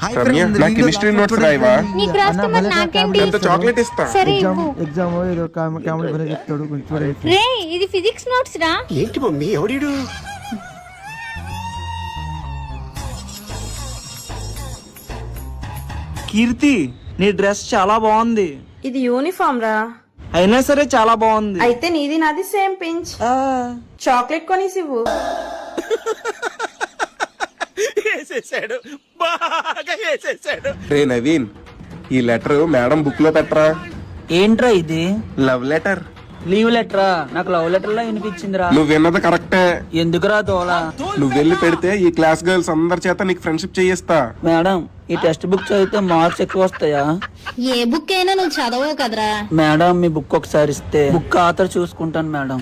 రమ్య నా chemistry notes రాయవా? నీకు రాస్తే మరి నాకేంటి? ఎంత చాక్లెట్ ఇస్తా. సరే ఇవ్వు. ఎగ్జామ్ ఏదో కామెడీ పని చెప్తాడు కొంచెం చూడండి. రే ఇది ఫిజిక్స్ నోట్స్ రా. ఏంటి మమ్మీ ఎవడీడు? కీర్తి నీ డ్రెస్ చాలా బాగుంది. ఇది యూనిఫామ్ రా. అయినా సరే చాలా బాగుంది. అయితే నీది నాది సేమ్ పించ్. చాక్లెట్ కొనేసి ఇవ్వు. రే నవీన్, ఈ లెటర్ మేడం బుక్ లో పెట్టరా. ఏంట్రా ఇది? Love letter. లీవ్ లెటరా? నాకు లవ్ లెటర్ లా వినిపించిందిరా. నువ్వు విన్నది కరెక్టే. ఎందుకురా తోలా? నువ్వు వెళ్ళి పెడితే ఈ క్లాస్ గర్ల్స్ అందరి చేత నీకు ఫ్రెండ్షిప్ చేయిస్తా. మేడం ఈ టెక్స్ట్ బుక్ చదివితే మార్క్స్ ఎక్కువ వస్తాయా? ఏ బుక్ అయినా నువ్వు చదవవు కదరా. మేడం మీ బుక్ ఒకసారి ఇస్తే బుక్ ఆథర్ చూసుకుంటాను మేడం.